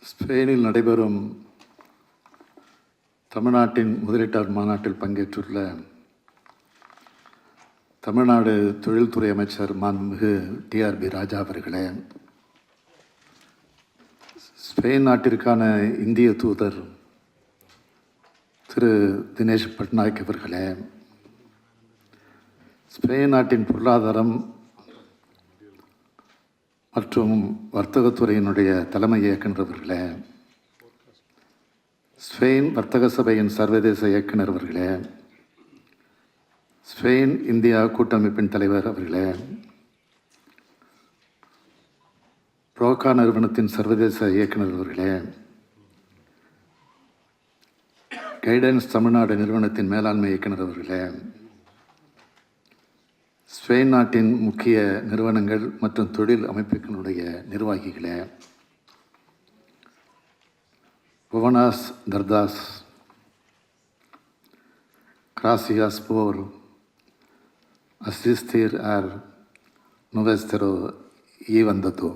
ஸ்பெயினில் நடைபெறும் தமிழ்நாட்டின் முதலீட்டாளர் மாநாட்டில் பங்கேற்றுள்ள தமிழ்நாடு தொழில்துறை அமைச்சர் மாண்புமிகு டிஆர்பி ராஜா அவர்களே, ஸ்பெயின் நாட்டிற்கான இந்திய தூதர் திரு தினேஷ் பட்நாயக் அவர்களே, ஸ்பெயின் நாட்டின் பொருளாதாரம் மற்றும் வர்த்தகத்துறையினுடைய தலைமை இயக்குனர் அவர்களே, ஸ்பெயின் வர்த்தக சபையின் சர்வதேச இயக்குனர் அவர்களே, ஸ்பெயின் இந்தியா கூட்டமைப்பின் தலைவர் அவர்களே, ப்ரோகா நிறுவனத்தின் சர்வதேச இயக்குனர் அவர்களே, கைடன்ஸ் தமிழ்நாடு நிறுவனத்தின் மேலாண்மை இயக்குனர் அவர்களே, ஸ்பெயின் நாட்டின் முக்கிய நிறுவனங்கள் மற்றும் தொழில் அமைப்புகளுடைய நிர்வாகிகளே, புவனாஸ் தர்தாஸ், கிராசியாஸ் போர், அசிஸ்தீர் ஆர் நுவெஸ்தரோ ஈ வந்ததோ.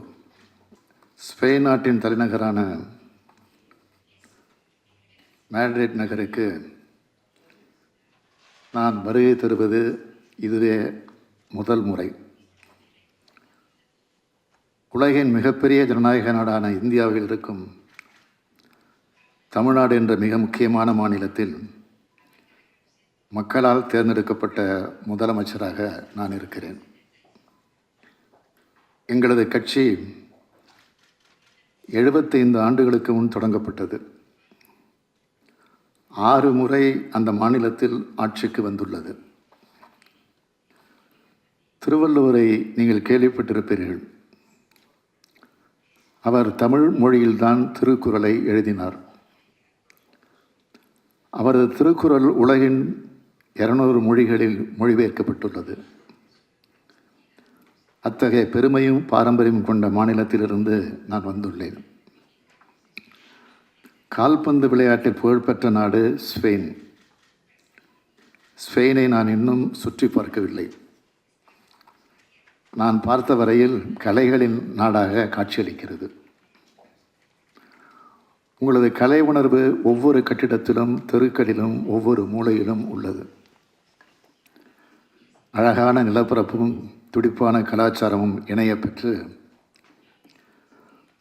ஸ்பெயின் நாட்டின் தலைநகரான மேட்ரிட் நகருக்கு நான் வருகை தருவது இதுவே முதல் முறை. உலகின் மிகப்பெரிய ஜனநாயக நாடான இந்தியாவில் இருக்கும் தமிழ்நாடு என்ற மிக முக்கியமான மாநிலத்தில் மக்களால் தேர்ந்தெடுக்கப்பட்ட முதலமைச்சராக நான் இருக்கிறேன். எங்களது கட்சி 75 ஆண்டுகளுக்கு முன் தொடங்கப்பட்டது. 6 முறை அந்த மாநிலத்தில் ஆட்சிக்கு வந்துள்ளது. திருவள்ளுவரை நீங்கள் கேள்விப்பட்டிருப்பீர்கள். அவர் தமிழ் மொழியில்தான் திருக்குறளை எழுதினார். அவரது திருக்குறள் உலகின் 200 மொழிகளில் மொழிபெயர்க்கப்பட்டுள்ளது. அத்தகைய பெருமையும் பாரம்பரியம் கொண்ட மாநிலத்திலிருந்து நான் வந்துள்ளேன். கால்பந்து விளையாட்டில் புகழ்பெற்ற நாடு ஸ்பெயின். ஸ்பெயினை நான் இன்னும் சுற்றி பார்க்கவில்லை. நான் பார்த்த வரையில் கலைகளின் நாடாக காட்சியளிக்கிறது. உங்களது கலை உணர்வு ஒவ்வொரு கட்டிடத்திலும், தெருக்களிலும், ஒவ்வொரு மூலையிலும் உள்ளது. அழகான நிலப்பரப்பும் துடிப்பான கலாச்சாரமும் இணைய பெற்று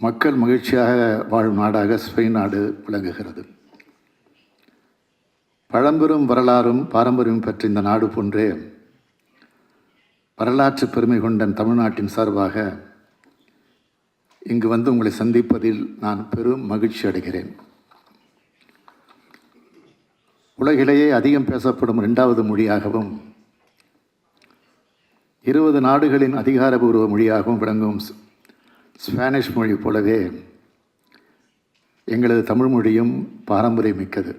மக்கள் மகிழ்ச்சியாக வாழும் நாடாக ஸ்பெயின் நாடு விளங்குகிறது. பழம்பெரும் வரலாறும் பாரம்பரியம் பெற்ற இந்த நாடு போன்றே வரலாற்று பெருமை கொண்ட தமிழ்நாட்டின் சார்பாக இங்கு வந்து உங்களை சந்திப்பதில் நான் பெரும் மகிழ்ச்சி அடைகிறேன். உலகிலேயே அதிகம் பேசப்படும் 2வது மொழியாகவும் 20 நாடுகளின் அதிகாரபூர்வ மொழியாகவும் விளங்கும் ஸ்பானிஷ் மொழி போலவே எங்களது தமிழ் மொழியும் பாரம்பரியம் மிக்கது.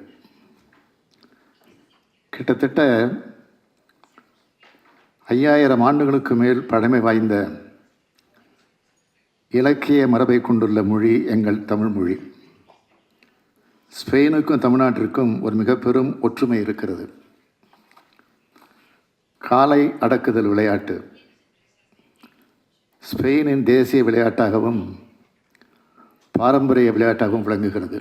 கிட்டத்தட்ட 5000 ஆண்டுகளுக்கு மேல் பழமை வாய்ந்த இலக்கிய மரபை கொண்டுள்ள மொழி எங்கள் தமிழ் மொழி. ஸ்பெயினுக்கும் தமிழ்நாட்டிற்கும் ஒரு மிக பெரும் ஒற்றுமை இருக்கிறது. காளை அடக்குதல் விளையாட்டு ஸ்பெயினின் தேசிய விளையாட்டாகவும் பாரம்பரிய விளையாட்டாகவும் விளங்குகிறது.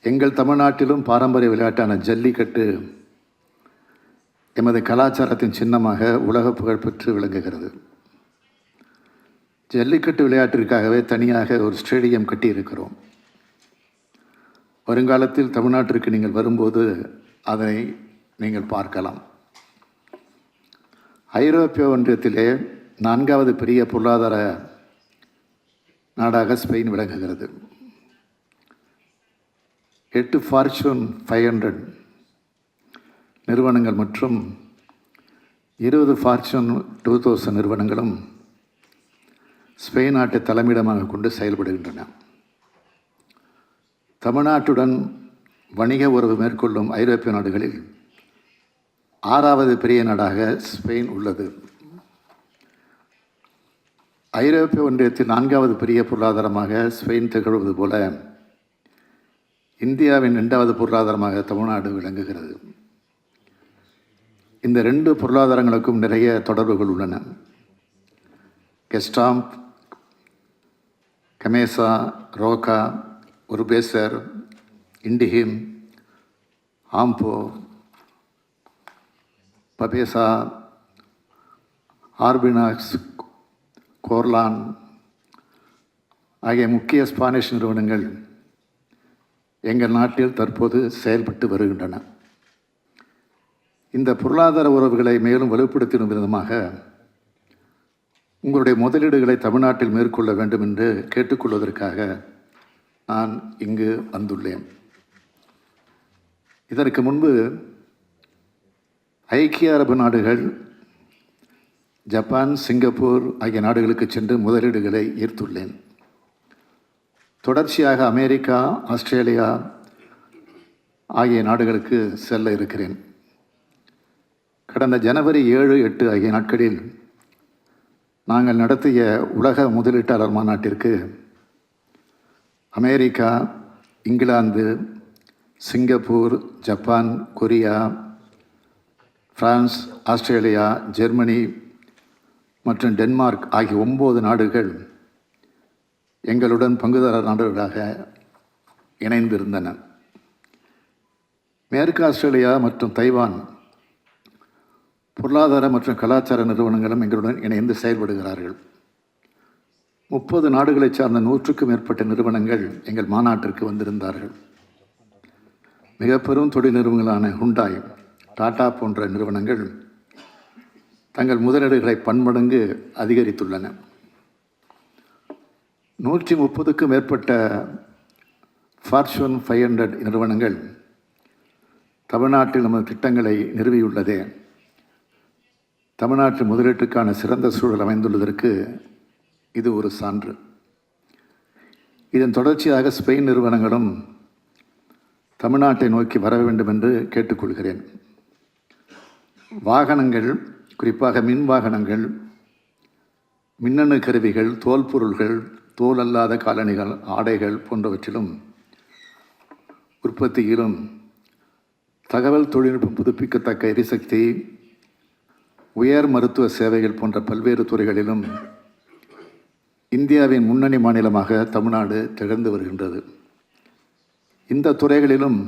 எங்கள் தமிழ்நாட்டிலும் பாரம்பரிய விளையாட்டான ஜல்லிக்கட்டு எமது கலாச்சாரத்தின் சின்னமாக உலக புகழ்பெற்று விளங்குகிறது. ஜல்லிக்கட்டு விளையாட்டிற்காகவே தனியாக ஒரு ஸ்டேடியம் கட்டியிருக்கிறோம். வருங்காலத்தில் தமிழ்நாட்டிற்கு நீங்கள் வரும்போது அதனை நீங்கள் பார்க்கலாம். ஐரோப்பிய ஒன்றியத்திலே 4வது பெரிய பொருளாதார நாடாக ஸ்பெயின் விளங்குகிறது. 8 ஃபார்ச்சூன் 500 நிறுவனங்கள் மற்றும் 20 ஃபார்ச்சூன் 2000 நிறுவனங்களும் ஸ்பெயின் நாட்டை தலைமையிடமாக கொண்டு செயல்படுகின்றன. தமிழ்நாட்டுடன் வணிக உறவு மேற்கொள்ளும் ஐரோப்பிய நாடுகளில் 6வது பெரிய நாடாக ஸ்பெயின் உள்ளது. ஐரோப்பிய ஒன்றியத்தில் 4வது பெரிய பொருளாதாரமாக ஸ்பெயின் திகழ்வது போல இந்தியாவின் 2வது பொருளாதாரமாக தமிழ்நாடு விளங்குகிறது. இந்த 2 பொருளாதாரங்களுக்கும் நிறைய தொடர்புகள் உள்ளன. கெஸ்டாம்ப் கமேசா, ரோகா, உருபேசர், இண்டிஹிம், ஆம்போ, பபேசா, ஆர்பினாக்ஸ், கோர்லான் ஆகிய முக்கிய ஸ்பானிஷ் நிறுவனங்கள் எங்கள் நாட்டில் தற்போது செயல்பட்டு வருகின்றன. இந்த பொருளாதார உறவுகளை மேலும் வலுப்படுத்தும் விதமாக உங்களுடைய முதலீடுகளை தமிழ்நாட்டில் மேற்கொள்ள வேண்டும் என்று கேட்டுக்கொள்வதற்காக நான் இங்கு வந்துள்ளேன். இதற்கு முன்பு ஐக்கிய அரபு நாடுகள், ஜப்பான், சிங்கப்பூர் ஆகிய நாடுகளுக்கு சென்று முதலீடுகளை ஈர்த்துள்ளேன். தொடர்ச்சியாக அமெரிக்கா, ஆஸ்திரேலியா ஆகிய நாடுகளுக்கு செல்ல இருக்கிறேன். கடந்த ஜனவரி 7, 8 ஆகிய நாட்களில் நாங்கள் நடத்திய உலக முதலீட்டாளர் மாநாட்டிற்கு America, England, Singapore, Japan, Korea, France, Australia, Germany மற்றும் டென்மார்க் ஆகிய 9 நாடுகள் எங்களுடன் பங்குதாரர் நாடுகளாக இணைந்திருந்தன. மேற்கு ஆஸ்திரேலியா மற்றும் தைவான் பொருளாதார மற்றும் கலாச்சார நிறுவனங்களும் எங்களுடன் இணைந்து செயல்படுகிறார்கள். 30 நாடுகளைச் சார்ந்த 100க்கும் மேற்பட்ட நிறுவனங்கள் எங்கள் மாநாட்டிற்கு வந்திருந்தார்கள். மிக பெரும் தொழில் நிறுவனங்களான ஹுண்டாய், டாடா போன்ற நிறுவனங்கள் தங்கள் முதலீடுகளை பன்மடங்கு அதிகரித்துள்ளன. 130க்கும் மேற்பட்ட ஃபார்ச்சூன் 500 நிறுவனங்கள் தமிழ்நாட்டில் நமது திட்டங்களை நிறுவியுள்ளதே தமிழ்நாட்டு முதலீட்டுக்கான சிறந்த சூழல் அமைந்துள்ளதற்கு இது ஒரு சான்று. இதன் தொடர்ச்சியாக ஸ்பெயின் நிறுவனங்களும் தமிழ்நாட்டை நோக்கி வர வேண்டும் என்று கேட்டுக்கொள்கிறேன். வாகனங்கள், குறிப்பாக மின் வாகனங்கள், மின்னணு கருவிகள், தோல் பொருள்கள், தோல் அல்லாத காலணிகள், ஆடைகள் போன்றவற்றிலும் உற்பத்தியிலும் தகவல் தொழில்நுட்பம், புதுப்பிக்கத்தக்க எரிசக்தி, உயர் மருத்துவ சேவைகள் போன்ற பல்வேறு துறைகளிலும் இந்தியாவின் முன்னணி மாநிலமாக தமிழ்நாடு திகழ்ந்து வருகின்றது. இந்த துறைகளிலும்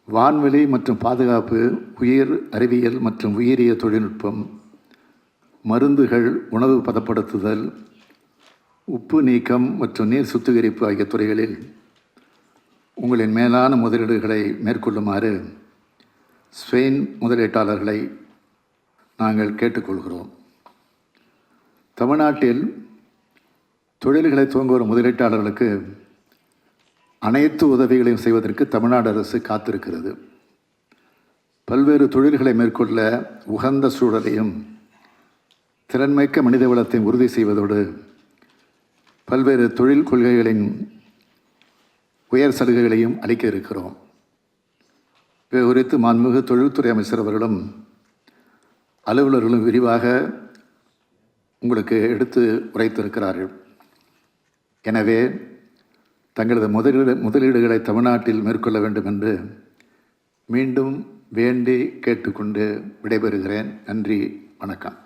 வான்வெளி மற்றும் பாதுகாப்பு, உயிர் அறிவியல் மற்றும் உயிரிய தொழில்நுட்பம், மருந்துகள், உணவு பதப்படுத்துதல், உப்பு நீக்கம் மற்றும் நீர் சுத்திகரிப்பு ஆகிய துறைகளில் உங்களின் மேலான முதலீடுகளை மேற்கொள்ளுமாறு ஸ்பெயின் முதலீட்டாளர்களை நாங்கள் கேட்டுக்கொள்கிறோம். தமிழ்நாட்டில் தொழில்களை துவங்க வரும் முதலீட்டாளர்களுக்கு அனைத்து உதவிகளையும் செய்வதற்கு தமிழ்நாடு அரசு காத்திருக்கிறது. பல்வேறு தொழில்களை மேற்கொள்ள உகந்த சூழலையும் திறன்மிக்க மனித வளத்தை உறுதி செய்வதோடு பல்வேறு தொழில் கொள்கைகளின் உயர் சலுகைகளையும் அளிக்க இருக்கிறோம். இது குறித்து மாண்புமிகு தொழில்துறை அமைச்சர் அவர்களும் அலுவலர்களும் விரிவாக உங்களுக்கு எடுத்து உரைத்திருக்கிறார்கள். எனவே தங்களது முதலீடுகளை தமிழ்நாட்டில் மேற்கொள்ள வேண்டும் என்று மீண்டும் வேண்டி கேட்டுக்கொண்டு விடைபெறுகிறேன். நன்றி, வணக்கம்.